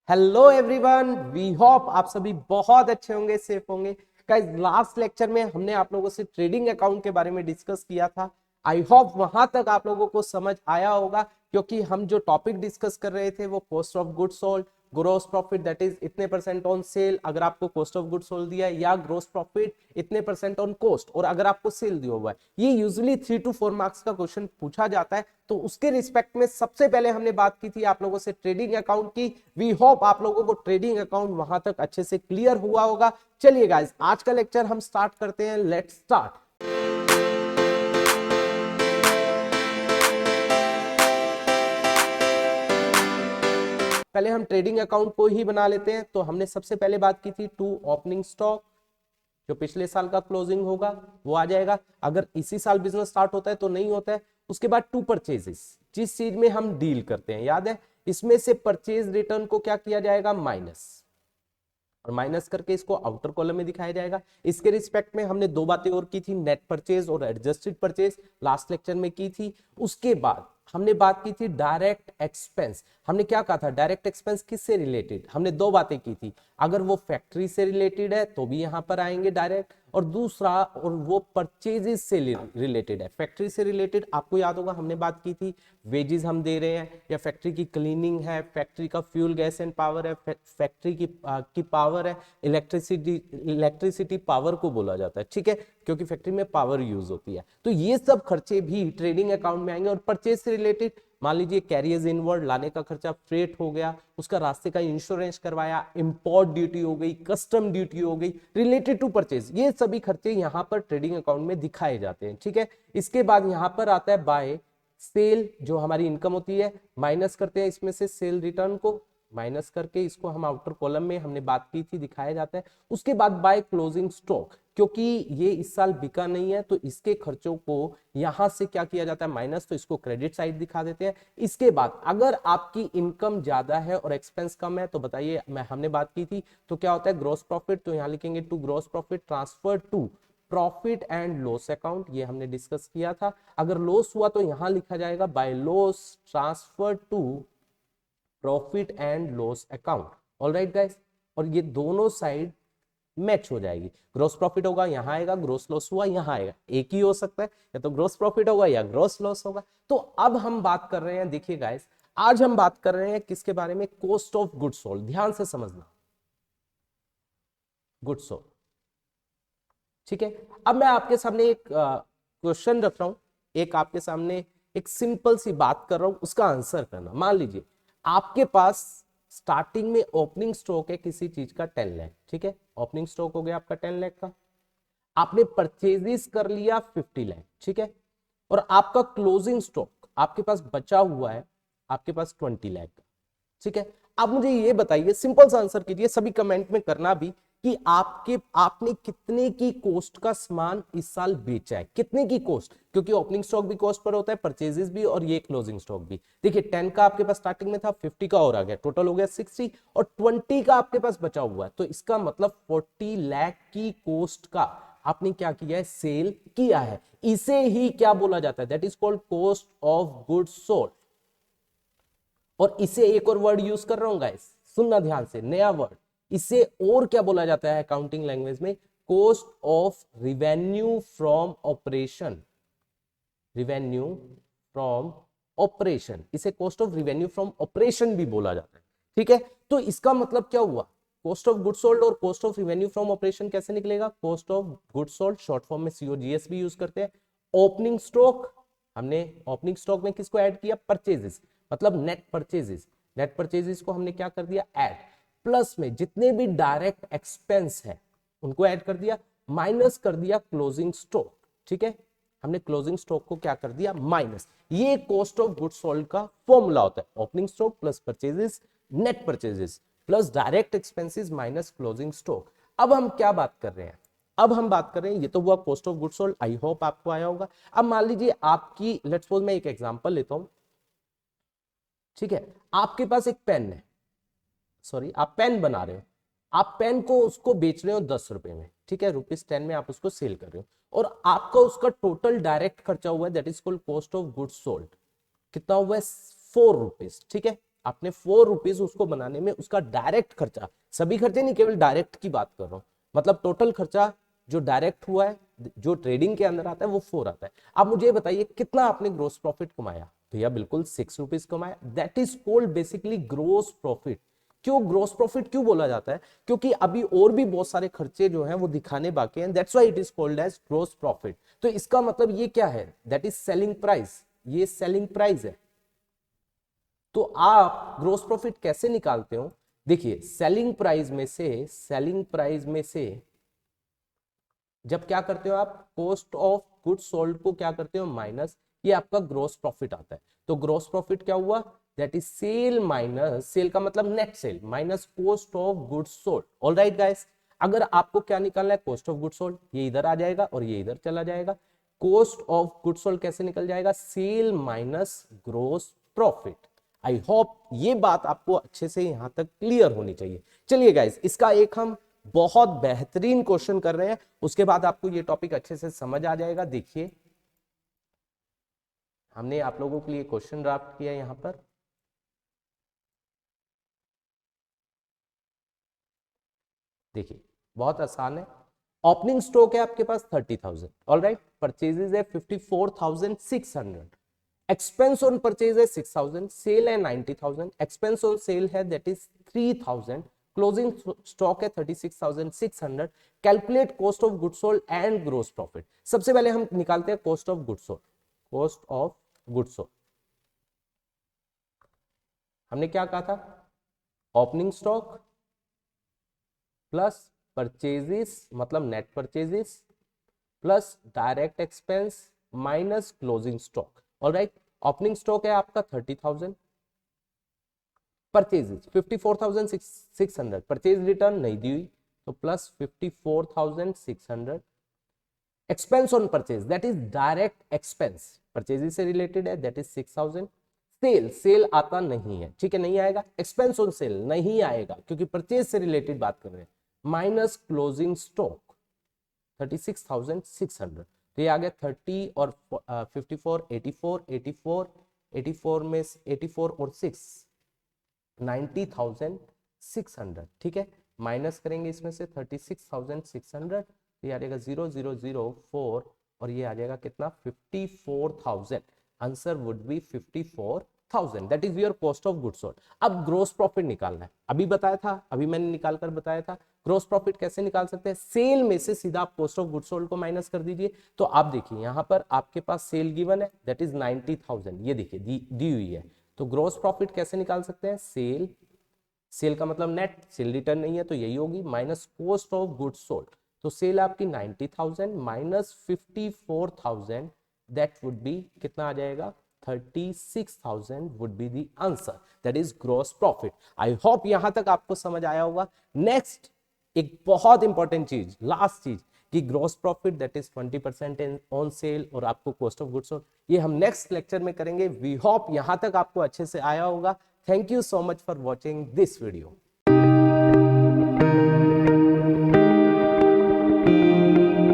Hello everyone, we hope आप सभी बहुत अच्छे होंगे, सेफ होंगे। गाइस, लास्ट लेक्चर में हमने आप लोगों से ट्रेडिंग अकाउंट के बारे में डिस्कस किया था। आई होप वहां तक आप लोगों को समझ आया होगा, क्योंकि हम जो टॉपिक डिस्कस कर रहे थे वो cost of goods sold, gross profit that is इतने परसेंट ऑन सेल अगर आपको कॉस्ट ऑफ गुड्स सोल्ड दिया है, या ग्रोस प्रॉफिट इतने परसेंट ऑन कॉस्ट और अगर आपको सेल दिया हुआ है। ये यूजुअली 3 to 4 मार्क्स का क्वेश्चन पूछा जाता है। तो उसके रिस्पेक्ट में सबसे पहले हमने बात की थी आप लोगों से ट्रेडिंग अकाउंट की। वी होप आप लोगों को ट्रेडिंग अकाउंट वहां तक अच्छे से क्लियर हुआ होगा। चलिए गाइस, आज का लेक्चर हम स्टार्ट करते हैं। Let's start. पहले हम ट्रेडिंग अकाउंट को ही बना लेते हैं। तो हमने सबसे पहले बात की थी टू ओपनिंग स्टॉक, जो पिछले साल का क्लोजिंग होगा वो आ जाएगा। अगर इसी साल बिजनेस स्टार्ट होता है तो नहीं होता है। उसके बाद टू परचेजेस, जिस चीज में हम डील करते हैं, याद है, इसमें से परचेज रिटर्न को क्या किया जाएगा, माइनस, और माइनस करके इसको आउटर कॉलम में दिखाया जाएगा। इसके रिस्पेक्ट में हमने दो बातें और की थी, नेट परचेज और एडजस्टेड परचेज, लास्ट लेक्चर में की थी। उसके बाद हमने बात की थी डायरेक्ट एक्सपेंस। हमने क्या कहा था, डायरेक्ट एक्सपेंस किससे रिलेटेड, हमने दो बातें की थी। अगर वो फैक्ट्री से रिलेटेड है तो भी यहां पर आएंगे डायरेक्ट, और दूसरा और वो परचेजेस से रिलेटेड है। फैक्ट्री से रिलेटेड आपको याद होगा हमने बात की थी, वेजेस हम दे रहे हैं, या फैक्ट्री की क्लीनिंग है, फैक्ट्री का फ्यूल गैस एंड पावर है, फैक्ट्री की पावर है, इलेक्ट्रिसिटी पावर को बोला जाता है, ठीक है, क्योंकि फैक्ट्री में पावर यूज होती है। तो ये सब खर्चे भी ट्रेडिंग अकाउंट में आएंगे। और परचेज से रिलेटेड मान लीजिए कैरियर्स इनवर्ड लाने का खर्चा, फ्रेट हो गया, उसका रास्ते का इंश्योरेंस करवाया, इंपोर्ट ड्यूटी हो गई, कस्टम ड्यूटी हो गई, रिलेटेड टू परचेज, ये सभी खर्चे यहां पर ट्रेडिंग अकाउंट में दिखाए जाते हैं, ठीक है। इसके बाद यहां पर आता है बाय सेल, जो हमारी इनकम होती है, माइनस करते हैं इसमें से सेल रिटर्न को, माइनस करके इसको हम आउटर कॉलम में हमने बात की थी दिखाया जाता है। उसके बाद बाय क्लोजिंग स्टॉक, क्योंकि ये इस साल बिका नहीं है तो इसके खर्चों को यहां से क्या किया जाता है, माइनस, तो इसको क्रेडिट साइड दिखा देते हैं। इसके बाद अगर आपकी इनकम ज्यादा है और एक्सपेंस कम है तो बताइए, मैं हमने बात की थी, तो क्या होता है, ग्रॉस प्रॉफिट, तो यहां लिखेंगे to gross profit transfer to profit and loss account, ये हमने डिस्कस किया था। अगर लॉस हुआ तो यहां लिखा जाएगा by loss transfer to profit and loss account. Alright guys, और ये दोनों साइड मैच हो जाएगी। ग्रोस प्रॉफिट होगा यहां आएगा, ग्रोस लॉस हुआ यहां आएगा, एक ही हो सकता है, या तो ग्रोस प्रॉफिट होगा या ग्रोस लॉस होगा। तो अब हम बात कर रहे हैं, देखिए गाइस, आज हम बात कर रहे हैं किसके बारे में, कॉस्ट ऑफ गुड्स सोल्ड। ध्यान से समझना, गुड्स सोल्ड, ठीक है। अब मैं आपके सामने एक क्वेश्चन रख रहा हूं, एक आपके सामने एक सिंपल सी बात कर रहा हूं, उसका आंसर करना। मान लीजिए आपके पास स्टार्टिंग में ओपनिंग स्टॉक है किसी चीज का 10 लाख, ठीक है, ओपनिंग स्टॉक हो गया आपका 10 लाख का, आपने परचेजेस कर लिया 50 लाख, ठीक है, और आपका क्लोजिंग स्टॉक आपके पास बचा हुआ है आपके पास 20 लाख का, ठीक है। आप मुझे ये बताइए, सिंपल सा आंसर कीजिए, सभी कमेंट में करना भी, कि आपने कितने की कॉस्ट का सामान इस साल बेचा है, कितने की कॉस्ट, क्योंकि ओपनिंग स्टॉक भी कॉस्ट पर होता है, परचेजेस भी, और ये क्लोजिंग स्टॉक भी। देखिए 10 का आपके पास स्टार्टिंग में था, 50 का और आ गया, टोटल हो गया 60, और 20 का आपके पास बचा हुआ है, तो इसका मतलब 40 लाख की कॉस्ट का आपने क्या किया है, सेल किया है। इसे ही क्या बोला जाता है, that is called cost of goods sold. और इसे एक और वर्ड यूज कर रहा हूं गाइस, सुनना ध्यान से, नया वर्ड, इसे और क्या बोला जाता है अकाउंटिंग लैंग्वेज में, cost of revenue from operation, revenue from operation, इसे cost of revenue from operation भी बोला जाता है, ठीक है। तो इसका मतलब क्या हुआ, कॉस्ट ऑफ गुड्स सोल्ड और cost of revenue from operation कैसे निकलेगा, cost of goods sold, short form में सीओजीएस भी यूज करते हैं। ओपनिंग स्टॉक, हमने ओपनिंग स्टॉक में किसको ऐड किया, परचेजेस, मतलब नेट परचेजेस, नेट परचेजेस को हमने क्या कर दिया, ऐड, प्लस में जितने भी डायरेक्ट एक्सपेंस है उनको ऐड कर दिया, माइनस कर दिया क्लोजिंग स्टॉक, ठीक है, हमने क्लोजिंग स्टॉक को क्या कर दिया, माइनस। ये कॉस्ट ऑफ गुड्स सोल्ड का फॉर्मूला होता है, opening stock plus purchases, net purchases plus direct expenses minus closing stock. अब हम क्या बात कर रहे हैं, अब हम बात कर रहे हैं, ये तो हुआ cost of goods sold, I hope आपको आया होगा। अब मान लीजिए आपकी, लेट्स सपोज मैं एक एग्जांपल लेता हूं, ठीक है, आपके पास एक पेन है, सॉरी आप पेन बना रहे हो, आप पेन को उसको बेच रहे हो 10 रुपए में, ठीक है, ₹10 में आप उसको सेल कर रहे हो, और आपका उसका टोटल डायरेक्ट खर्चा हुआ है, that is called cost of goods sold, कितना हुआ है, ₹4, ठीक है। आपने 4 रुपीज उसको बनाने में उसका डायरेक्ट खर्चा, सभी खर्चे नहीं, केवल डायरेक्ट की बात कर रहा हूँ, मतलब टोटल खर्चा जो डायरेक्ट हुआ है, जो ट्रेडिंग के अंदर आता है वो 4 आता है। अब मुझे बताइए कितना आपने ग्रोस प्रॉफिट कमाया? भैया बिल्कुल 6 रुपीज कमाया। That is called basically gross profit. क्यों ग्रोस प्रॉफिट क्यों बोला जाता है? क्योंकि अभी और भी बहुत सारे खर्चे जो हैं वो दिखाने बाकी हैं, that's why it is called as gross profit. तो इसका मतलब ये क्या है? दैट इज सेलिंग प्राइस, ये सेलिंग प्राइस है। तो आप ग्रोस प्रॉफिट कैसे निकालते हो? देखिए सेलिंग प्राइस में से जब क्या करते हो आप, कॉस्ट ऑफ गुड सोल्ड को क्या करते हो, माइनस, ये आपका ग्रोस प्रॉफिट आता है। तो ग्रोस प्रॉफिट क्या हुआ? That is sale minus, sale का मतलब net sale, minus cost of good sold. Alright guys, अगर आपको क्या निकालना है, कॉस्ट ऑफ गुड सोल्ड, ये इधर आ जाएगा और ये इधर चला जाएगा। कॉस्ट ऑफ गुड सोल्ड कैसे निकल जाएगा? Sale minus gross profit. I hope ये बात आपको अच्छे से यहां तक क्लियर होनी चाहिए। चलिए गाइस, इसका एक हम बहुत बेहतरीन क्वेश्चन कर रहे हैं, उसके बाद आपको ये टॉपिक अच्छे से समझ आ जाएगा। देखिए हमने आप लोगों के लिए क्वेश्चन ड्राफ्ट किया यहां पर। देखिए बहुत आसान है। ओपनिंग स्टॉक है आपके पास 30,000, ऑलराइट, परचेजेस है 54,600, एक्सपेंस ऑन परचेज है 6,000, सेल है 90,000, एक्सपेंस ऑन सेल है दैट इज 3,000, क्लोजिंग स्टॉक है 36,600। Calculate cost of good sold and gross profit. सबसे पहले हम निकालते हैं cost of good sold. Cost of good sold हमने क्या कहा था? ओपनिंग स्टॉक प्लस परचेजेस मतलब net purchases plus direct expense minus closing stock. Alright, opening stock है आपका 30,000, परचेजेस 54,600, परचेज रिटर्न नहीं दी हुई तो plus 54,600, expense on purchase that is direct expense, purchases से रिलेटेड है, दैट इज 6,000। सेल, सेल आता नहीं है, ठीक है, नहीं आएगा। एक्सपेंस ऑन सेल नहीं आएगा क्योंकि परचेज से रिलेटेड बात कर रहे हैं, माइनस क्लोजिंग स्टॉक 36,600। तो ये आ गया 30 और 54, 84 में 84 और 6 90,600, ठीक है। माइनस करेंगे इसमें से 36,600, तो ये आ जाएगा 0004 और ये आ जाएगा कितना, 54,000। Answer would be 54,000, that is your cost of goods sold. अब ग्रोस प्रॉफिट निकालना है, अभी बताया था, अभी मैंने निकाल कर बताया था। ग्रोस प्रॉफिट कैसे निकाल सकते हैं? सेल में से सीधा आप कॉस्ट ऑफ गुड्स सोल्ड को माइनस कर दीजिए। तो आप देखिए यहां पर आपके पास सेल गिवन है दैट इज 90,000, ये देखिए दी हुई है। तो ग्रोस प्रॉफिट कैसे निकाल सकते हैं? सेल, सेल का मतलब नेट, सेल रिटर्न नहीं है तो यही होगी, minus cost of goods sold. तो सेल आपकी 90,000 माइनस 54,000, दैट वुड बी कितना आ जाएगा, 36,000 would be the answer, that is gross profit. I hope यहां तक आपको समझ आया होगा। नेक्स्ट एक बहुत इंपॉर्टेंट चीज, लास्ट चीज, कि gross profit that is 20% on sale और आपको कॉस्ट ऑफ गुड्स सोल्ड, ये हम नेक्स्ट लेक्चर में करेंगे। वी होप यहां तक आपको अच्छे से आया होगा। Thank you so much for watching this video.